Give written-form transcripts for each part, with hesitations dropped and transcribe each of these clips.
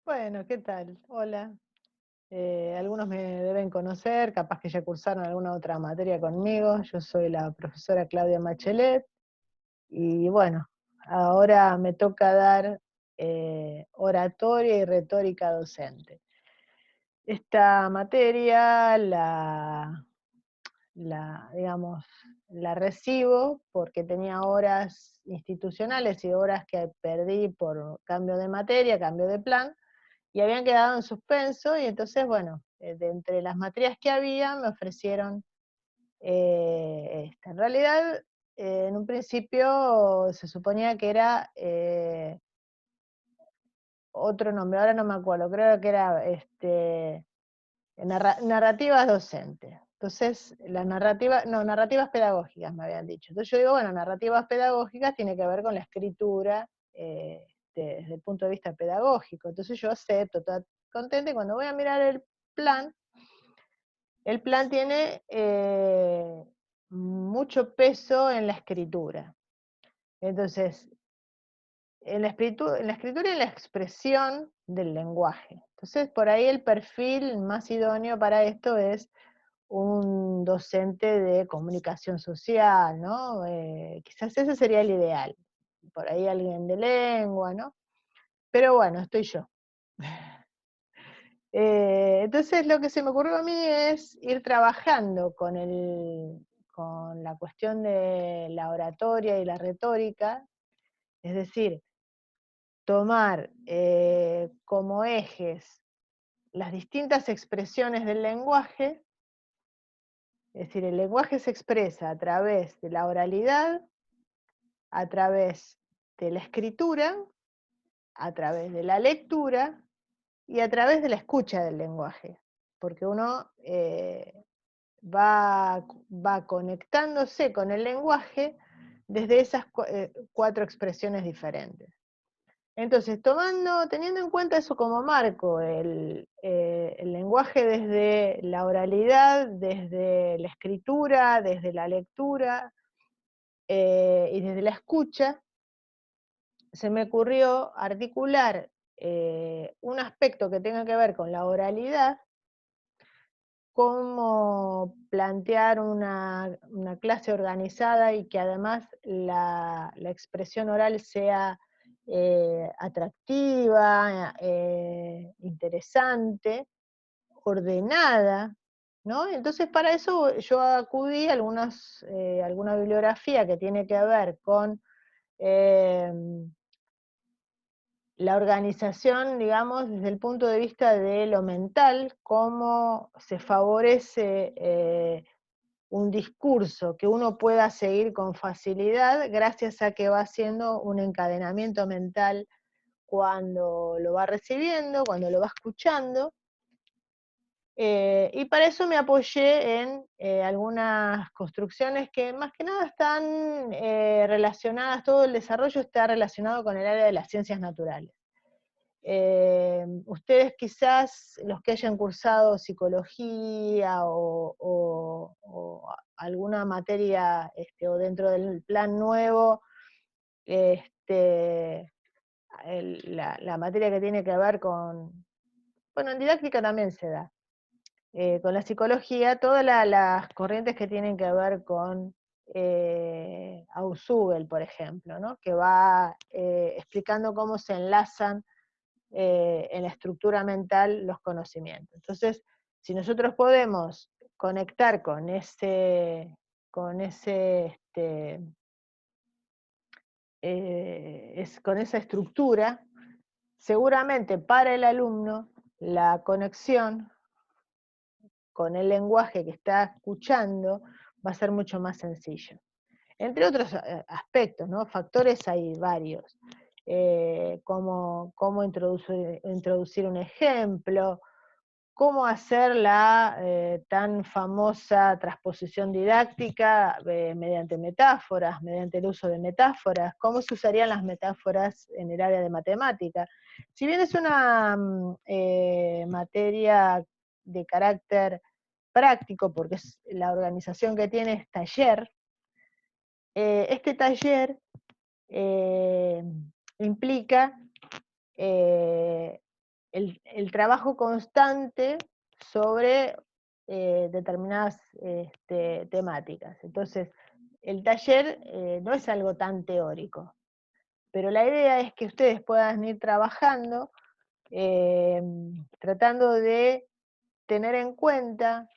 Bueno, ¿qué tal? Hola. Algunos me deben conocer, capaz que ya cursaron alguna otra materia conmigo. Yo soy la profesora Claudia Machelet y bueno, ahora me toca dar oratoria y retórica docente. Esta materia digamos, la recibo porque tenía horas institucionales y horas que perdí por cambio de materia, cambio de plan, y habían quedado en suspenso, y entonces, bueno, de entre las materias que había, me ofrecieron esta. En realidad, en un principio se suponía que era otro nombre, ahora no me acuerdo, creo que era narrativas docentes. Entonces, narrativas pedagógicas me habían dicho. Entonces yo digo, bueno, narrativas pedagógicas tiene que ver con la escritura desde el punto de vista pedagógico. Entonces yo acepto, toda contenta, y cuando voy a mirar plan, el plan tiene mucho peso en la escritura. Entonces, en la escritura y en la expresión del lenguaje. Entonces, por ahí el perfil más idóneo para esto es un docente de comunicación social, ¿no? Quizás ese sería el ideal. Por ahí alguien de lengua, ¿no? Pero bueno, estoy yo. Entonces lo que se me ocurrió a mí es ir trabajando con la cuestión de la oratoria y la retórica, es decir, tomar como ejes las distintas expresiones del lenguaje. Es decir, el lenguaje se expresa a través de la oralidad, a través de la escritura, a través de la lectura y a través de la escucha del lenguaje, porque uno va conectándose con el lenguaje desde esas cuatro expresiones diferentes. Entonces, teniendo en cuenta eso como marco, el lenguaje desde la oralidad, desde la escritura, desde la lectura y desde la escucha, se me ocurrió articular un aspecto que tenga que ver con la oralidad, cómo plantear una clase organizada y que además la expresión oral sea atractiva, interesante, ordenada, ¿no? Entonces para eso yo acudí a alguna bibliografía que tiene que ver con eh, la organización, digamos, desde el punto de vista de lo mental, cómo se favorece un discurso que uno pueda seguir con facilidad gracias a que va haciendo un encadenamiento mental cuando lo va recibiendo, cuando lo va escuchando. Y para eso me apoyé en algunas construcciones que más que nada están relacionadas, todo el desarrollo está relacionado con el área de las ciencias naturales. Ustedes quizás, los que hayan cursado psicología o alguna materia, o dentro del plan nuevo, este, la materia que tiene que ver bueno, en didáctica también se da, con la psicología, todas las corrientes que tienen que ver con Ausubel, por ejemplo, ¿no? Que va explicando cómo se enlazan en la estructura mental los conocimientos. Entonces, si nosotros podemos conectar con esa estructura, seguramente para el alumno la conexión con el lenguaje que está escuchando va a ser mucho más sencillo. Entre otros aspectos, ¿no? Factores hay varios. Cómo introducir un ejemplo, cómo hacer la tan famosa transposición didáctica mediante metáforas, mediante el uso de metáforas, cómo se usarían las metáforas en el área de matemática. Si bien es una materia de carácter práctico, porque es la organización que tiene es taller, este taller implica eh, el trabajo constante sobre determinadas temáticas. Entonces, el taller no es algo tan teórico, pero la idea es que ustedes puedan ir trabajando, tratando de tener en cuenta,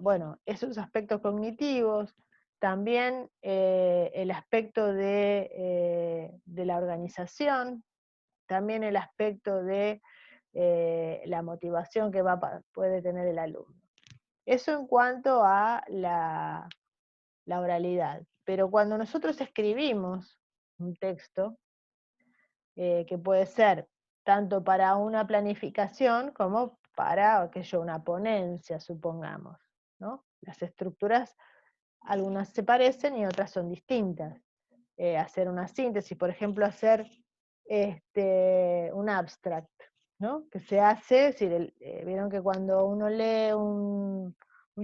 bueno, esos aspectos cognitivos, también el aspecto de la organización, también el aspecto de la motivación que puede tener el alumno. Eso en cuanto a la oralidad. Pero cuando nosotros escribimos un texto, que puede ser tanto para una planificación como para aquello, una ponencia, supongamos, ¿no? Las estructuras, algunas se parecen y otras son distintas. Hacer una síntesis, por ejemplo, hacer un abstract, ¿no? Que se hace, es decir, vieron que cuando uno lee un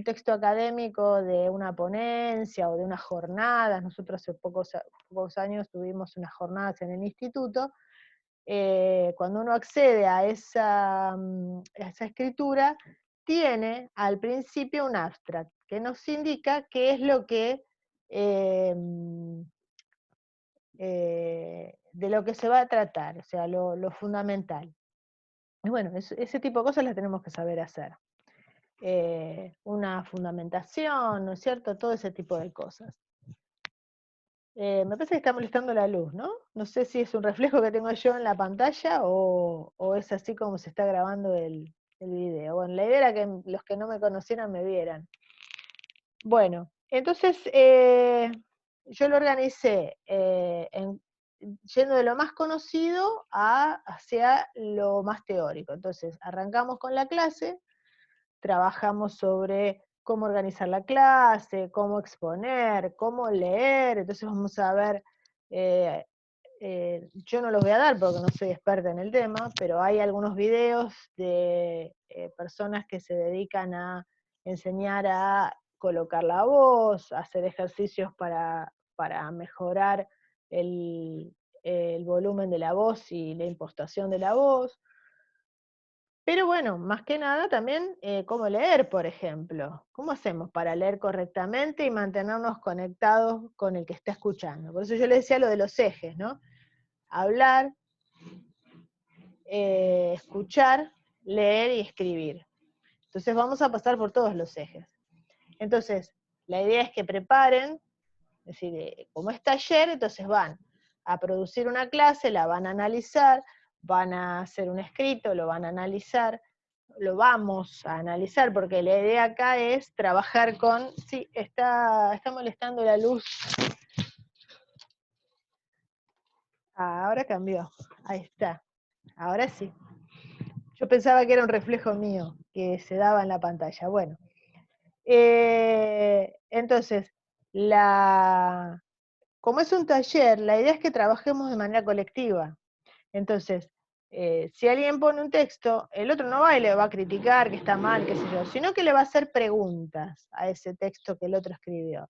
texto académico de una ponencia o de unas jornadas, nosotros hace pocos años tuvimos unas jornadas en el instituto, cuando uno accede a esa escritura, tiene al principio un abstract, que nos indica qué es lo que de lo que se va a tratar, o sea, lo fundamental. Y bueno, ese tipo de cosas las tenemos que saber hacer. Una fundamentación, ¿no es cierto? Todo ese tipo de cosas. Me parece que está molestando la luz, ¿no? No sé si es un reflejo que tengo yo en la pantalla o es así como se está grabando el video. Bueno, la idea era que los que no me conocieran me vieran. Bueno, entonces yo lo organicé yendo de lo más conocido hacia lo más teórico. Entonces, arrancamos con la clase, trabajamos sobre cómo organizar la clase, cómo exponer, cómo leer. Entonces vamos a ver, yo no los voy a dar porque no soy experta en el tema, pero hay algunos videos de personas que se dedican a enseñar a colocar la voz, a hacer ejercicios para mejorar el volumen de la voz y la impostación de la voz. Pero bueno, más que nada también cómo leer, por ejemplo. ¿Cómo hacemos para leer correctamente y mantenernos conectados con el que está escuchando? Por eso yo le decía lo de los ejes, ¿no? Hablar, escuchar, leer y escribir. Entonces vamos a pasar por todos los ejes. Entonces, la idea es que preparen, es decir, como es taller, entonces van a producir una clase, la van a analizar, van a hacer un escrito, lo van a analizar, lo vamos a analizar, porque la idea acá es trabajar con, sí, está molestando la luz. Ahora cambió, ahí está, ahora sí. Yo pensaba que era un reflejo mío, que se daba en la pantalla. Bueno, entonces, como es un taller, la idea es que trabajemos de manera colectiva. Entonces, si alguien pone un texto, el otro no va y le va a criticar que está mal, qué sé yo, sino que le va a hacer preguntas a ese texto que el otro escribió,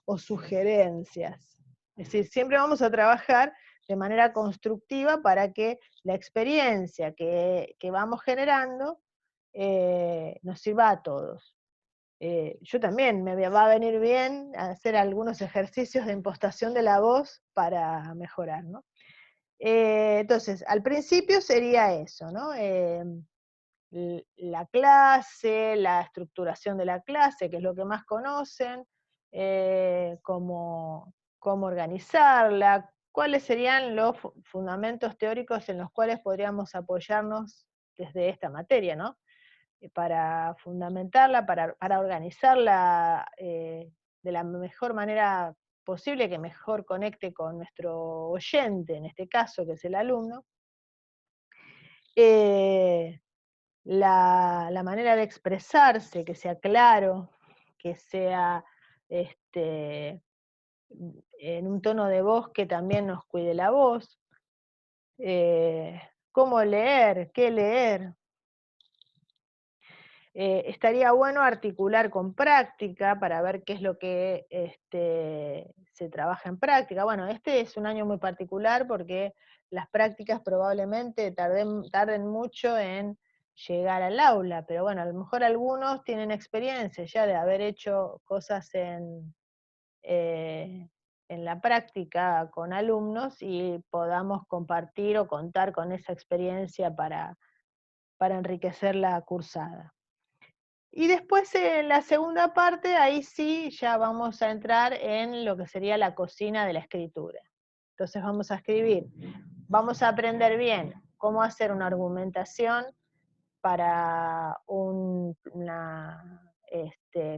o sugerencias. Es decir, siempre vamos a trabajar de manera constructiva para que la experiencia que vamos generando nos sirva a todos. Yo también me va a venir bien hacer algunos ejercicios de impostación de la voz para mejorar, ¿no? Entonces, al principio sería eso, ¿no? La clase, la estructuración de la clase, que es lo que más conocen, cómo organizarla, cuáles serían los fundamentos teóricos en los cuales podríamos apoyarnos desde esta materia, ¿no? Para fundamentarla, para organizarla de la mejor manera posible, que mejor conecte con nuestro oyente, en este caso, que es el alumno. La manera de expresarse, que sea claro, que sea en un tono de voz que también nos cuide la voz. ¿Cómo leer? ¿Qué leer? Estaría bueno articular con práctica para ver qué es lo que se trabaja en práctica. Bueno, este es un año muy particular porque las prácticas probablemente tarden mucho en llegar al aula, pero bueno, a lo mejor algunos tienen experiencia ya de haber hecho cosas en la práctica con alumnos y podamos compartir o contar con esa experiencia para enriquecer la cursada. Y después en la segunda parte, ahí sí ya vamos a entrar en lo que sería la cocina de la escritura. Entonces vamos a escribir, vamos a aprender bien cómo hacer una argumentación para una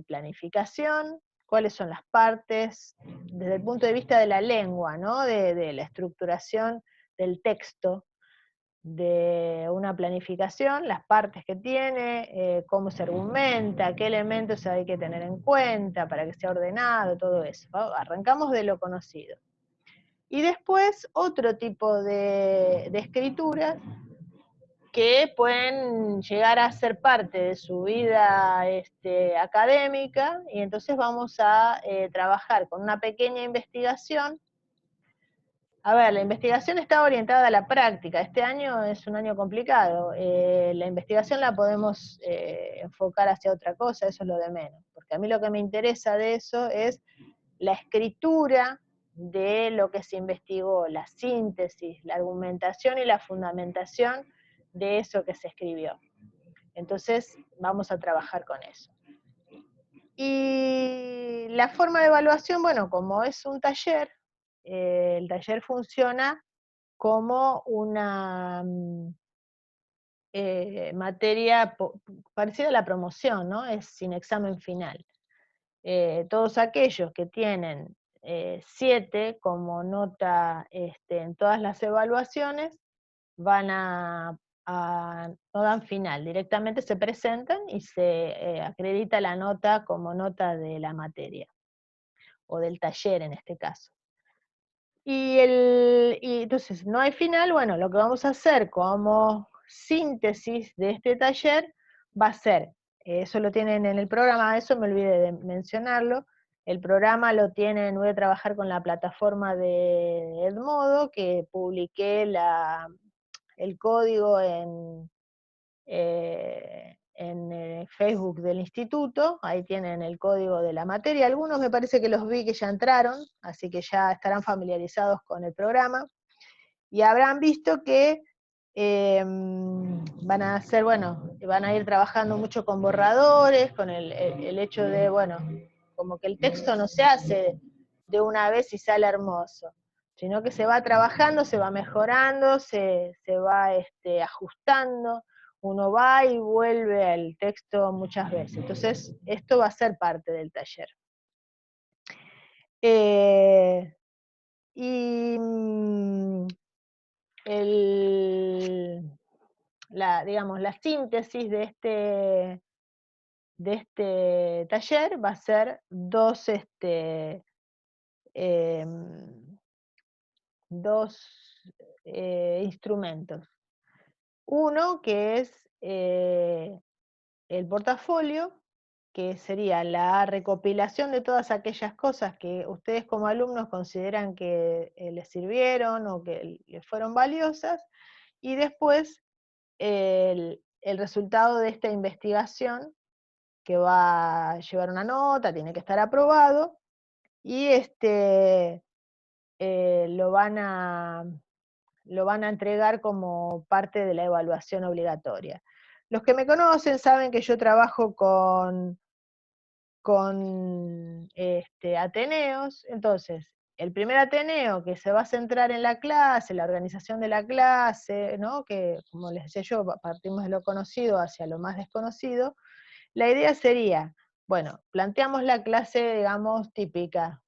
planificación, cuáles son las partes, desde el punto de vista de la lengua, ¿no? de la estructuración del texto, de una planificación, las partes que tiene, cómo se argumenta, qué elementos hay que tener en cuenta para que sea ordenado, todo eso. Arrancamos de lo conocido. Y después otro tipo de escrituras que pueden llegar a ser parte de su vida académica, y entonces vamos a trabajar con una pequeña investigación. A ver, la investigación está orientada a la práctica. Este año es un año complicado. La investigación la podemos enfocar hacia otra cosa, eso es lo de menos. Porque a mí lo que me interesa de eso es la escritura de lo que se investigó, la síntesis, la argumentación y la fundamentación de eso que se escribió. Entonces, vamos a trabajar con eso. Y la forma de evaluación, bueno, como es un taller, el taller funciona como una materia parecida a la promoción, ¿no? Es sin examen final. Todos aquellos que tienen 7 como nota en todas las evaluaciones, no dan final, directamente se presentan y se acredita la nota como nota de la materia, o del taller en este caso. Y entonces, no hay final, bueno, lo que vamos a hacer como síntesis de este taller va a ser, eso lo tienen en el programa, eso me olvidé de mencionarlo, el programa lo tienen, voy a trabajar con la plataforma de Edmodo, que publiqué el código en Facebook del instituto, ahí tienen el código de la materia, algunos me parece que los vi que ya entraron, así que ya estarán familiarizados con el programa, y habrán visto que van a hacer, bueno, van a ir trabajando mucho con borradores, con el hecho de, bueno, como que el texto no se hace de una vez y sale hermoso, sino que se va trabajando, se va mejorando, se va ajustando, uno va y vuelve al texto muchas veces. Entonces, esto va a ser parte del taller. Y digamos, la síntesis de este taller va a ser dos instrumentos. Uno que es el portafolio, que sería la recopilación de todas aquellas cosas que ustedes como alumnos consideran que les sirvieron o que les fueron valiosas, y después el resultado de esta investigación, que va a llevar una nota, tiene que estar aprobado, y lo van a entregar como parte de la evaluación obligatoria. Los que me conocen saben que yo trabajo con ateneos, entonces, el primer ateneo que se va a centrar en la clase, la organización de la clase, ¿no? Que como les decía yo, partimos de lo conocido hacia lo más desconocido, la idea sería, bueno, planteamos la clase, digamos, típica.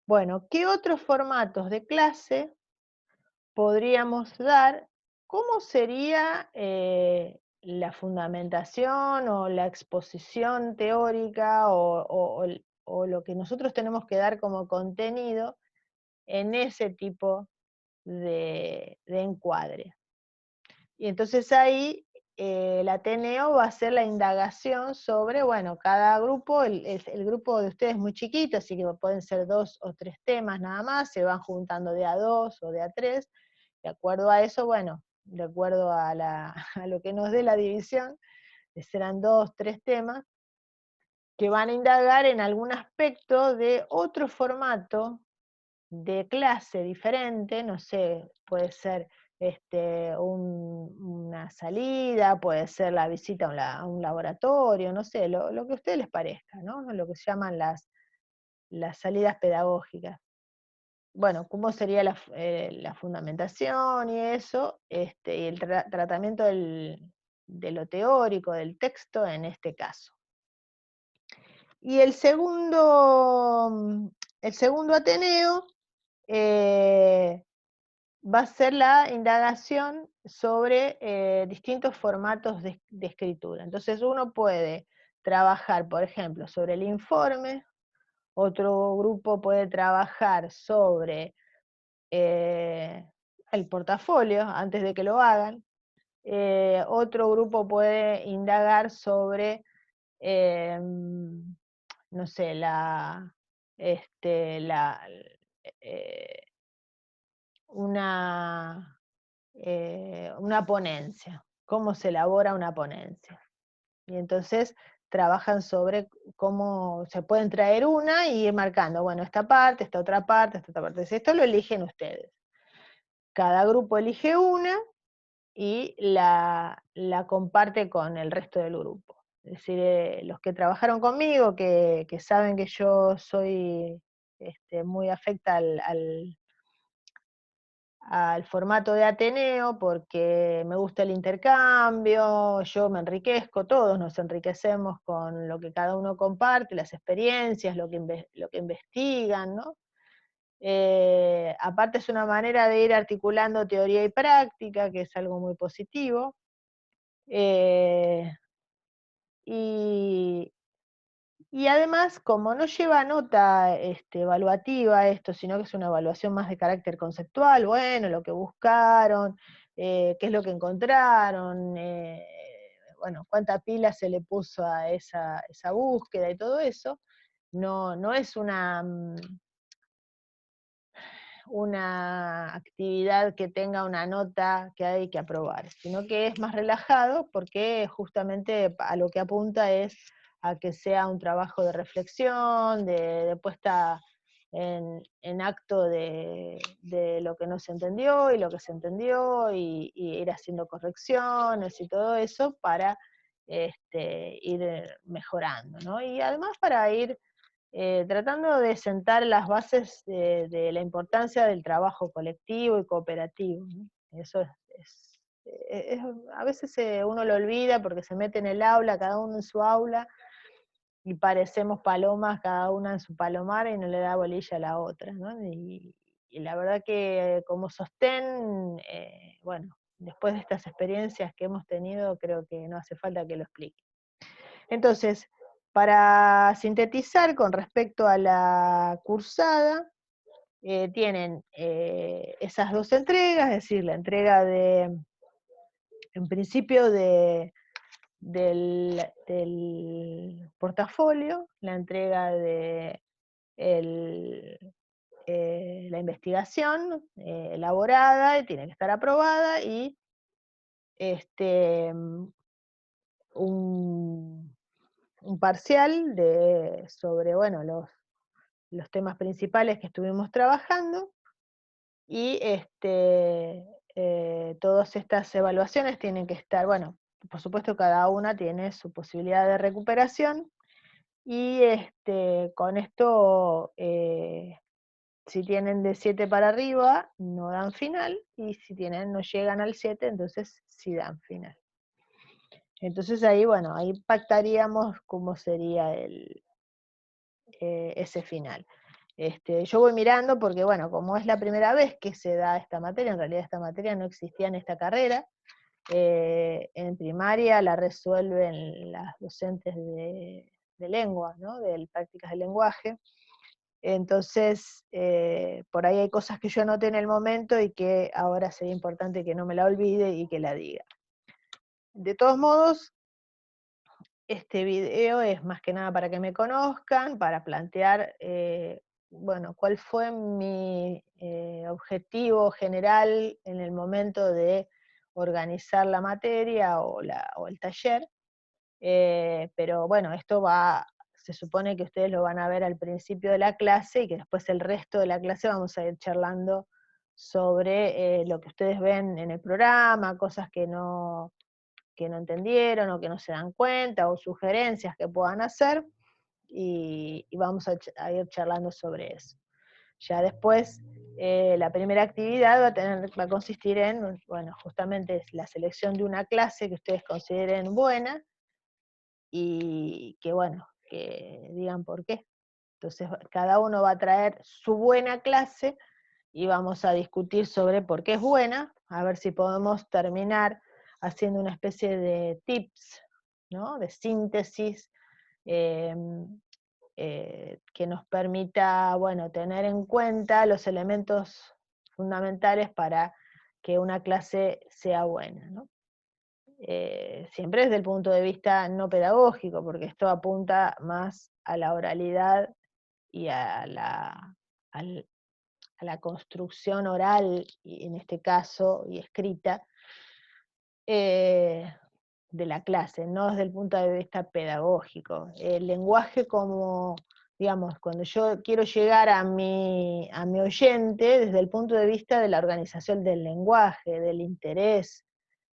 Bueno, ¿qué otros formatos de clase podríamos dar? ¿Cómo sería la fundamentación o la exposición teórica o lo que nosotros tenemos que dar como contenido en ese tipo de encuadre? Y entonces ahí el Ateneo va a hacer la indagación sobre, bueno, cada grupo, el grupo de ustedes es muy chiquito, así que pueden ser 2 o 3 temas nada más, se van juntando de a 2 o de a 3, De acuerdo a eso, bueno, de acuerdo a, a lo que nos dé la división, serán 2, 3 temas, que van a indagar en algún aspecto de otro formato de clase diferente, no sé, puede ser una salida, puede ser la visita a un laboratorio, no sé, lo que a ustedes les parezca, ¿no? Lo que se llaman las salidas pedagógicas. Bueno, cómo sería la fundamentación y eso, y el tratamiento de lo teórico del texto en este caso. Y el segundo Ateneo va a ser la indagación sobre distintos formatos de escritura. Entonces uno puede trabajar, por ejemplo, sobre el informe, otro grupo puede trabajar sobre el portafolio antes de que lo hagan, otro grupo puede indagar sobre, no sé, eh, una ponencia, cómo se elabora una ponencia. Y entonces trabajan sobre cómo se pueden traer una y ir marcando, bueno, esta parte, esta otra parte, esta otra parte. Entonces, esto lo eligen ustedes. Cada grupo elige una y la comparte con el resto del grupo. Es decir, los que trabajaron conmigo, que saben que yo soy muy afecta al formato de Ateneo, porque me gusta el intercambio, yo me enriquezco, todos nos enriquecemos con lo que cada uno comparte, las experiencias, lo que investigan, ¿no? Aparte es una manera de ir articulando teoría y práctica, que es algo muy positivo. Y, y además, como no lleva nota evaluativa esto, sino que es una evaluación más de carácter conceptual, bueno, lo que buscaron, qué es lo que encontraron, bueno, cuánta pila se le puso a esa búsqueda y todo eso, no es una actividad que tenga una nota que hay que aprobar, sino que es más relajado porque justamente a lo que apunta es a que sea un trabajo de reflexión, de puesta en acto de lo que no se entendió y lo que se entendió, y ir haciendo correcciones y todo eso para ir mejorando, ¿no? Y además para ir tratando de sentar las bases de la importancia del trabajo colectivo y cooperativo, ¿no? Eso a veces uno lo olvida porque se mete en el aula, cada uno en su aula, y parecemos palomas, cada una en su palomar, y no le da bolilla a la otra, ¿no? Y la verdad que como sostén, bueno, después de estas experiencias que hemos tenido, creo que no hace falta que lo explique. Entonces, para sintetizar con respecto a la cursada, tienen esas 2 entregas, es decir, la entrega en principio del portafolio, la entrega de la investigación elaborada, y tiene que estar aprobada, y un parcial sobre, bueno, los temas principales que estuvimos trabajando, y todas estas evaluaciones tienen que estar, bueno, por supuesto cada una tiene su posibilidad de recuperación, y con esto, si tienen de 7 para arriba, no dan final, y si no llegan al 7, entonces sí dan final. Entonces ahí, bueno, ahí pactaríamos cómo sería ese final. Yo voy mirando porque, bueno, como es la primera vez que se da esta materia, en realidad esta materia no existía en esta carrera, en primaria la resuelven las docentes de lengua, ¿no? De prácticas del lenguaje. Entonces, por ahí hay cosas que yo anoté en el momento y que ahora sería importante que no me la olvide y que la diga. De todos modos, este video es más que nada para que me conozcan, para plantear bueno, cuál fue mi objetivo general en el momento de organizar la materia o el taller. Pero bueno, se supone que ustedes lo van a ver al principio de la clase y que después el resto de la clase vamos a ir charlando sobre lo que ustedes ven en el programa, cosas que no entendieron o que no se dan cuenta, o sugerencias que puedan hacer, y vamos a ir charlando sobre eso. Ya después, la primera actividad va a consistir en, bueno, justamente la selección de una clase que ustedes consideren buena, y que, bueno, que digan por qué. Entonces, cada uno va a traer su buena clase y vamos a discutir sobre por qué es buena, a ver si podemos terminar haciendo una especie de tips, ¿no? De síntesis, eh, que nos permita, bueno, tener en cuenta los elementos fundamentales para que una clase sea buena, ¿no? Siempre desde el punto de vista no pedagógico, porque esto apunta más a la oralidad y al- a la construcción oral, y en este caso, y escrita, eh, de la clase, no desde el punto de vista pedagógico. El lenguaje como, digamos, cuando yo quiero llegar a mi oyente desde el punto de vista de la organización del lenguaje, del interés,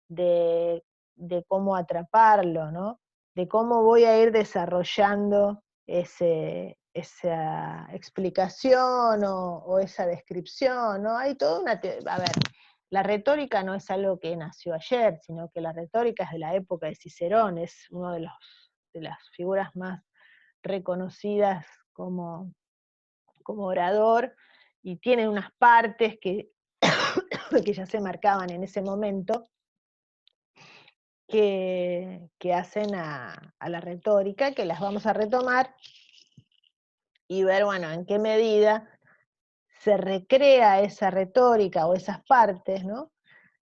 de, de cómo atraparlo, ¿no? De cómo voy a ir desarrollando esa explicación o esa descripción, ¿no? Hay toda a ver, la retórica no es algo que nació ayer, sino que la retórica es de la época de Cicerón, es uno de las figuras más reconocidas como, como orador, y tiene unas partes que, que ya se marcaban en ese momento, que hacen a la retórica, que las vamos a retomar y ver, bueno, en qué medida se recrea esa retórica o esas partes, ¿no?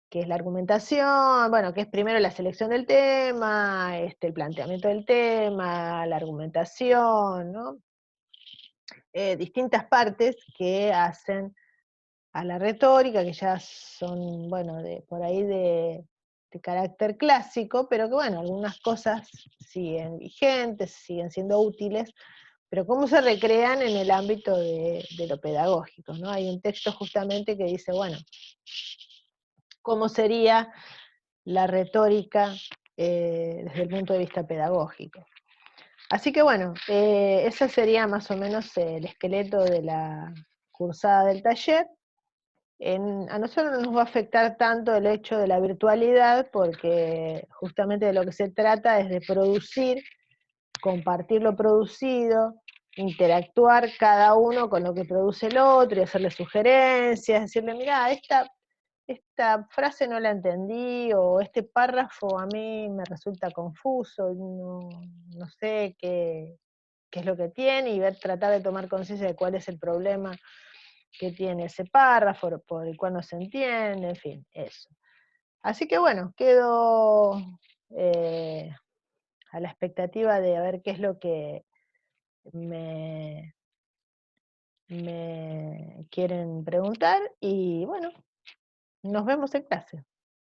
Que es la argumentación, bueno, que es primero la selección del tema, el planteamiento del tema, la argumentación, ¿no? Distintas partes que hacen a la retórica, que ya son, bueno, por ahí de carácter clásico, pero que, bueno, algunas cosas siguen vigentes, siguen siendo útiles, pero cómo se recrean en el ámbito de lo pedagógico, ¿no? Hay un texto justamente que dice, bueno, cómo sería la retórica desde el punto de vista pedagógico. Así que bueno, ese sería más o menos el esqueleto de la cursada del taller. A nosotros no nos va a afectar tanto el hecho de la virtualidad, porque justamente de lo que se trata es de producir, compartir lo producido, interactuar cada uno con lo que produce el otro y hacerle sugerencias, decirle, mira, esta frase no la entendí, o este párrafo a mí me resulta confuso, no sé qué es lo que tiene, y tratar de tomar conciencia de cuál es el problema que tiene ese párrafo, por el cual no se entiende, en fin, eso. Así que bueno, quedo a la expectativa de ver qué es lo que me, me quieren preguntar, y bueno, nos vemos en clase.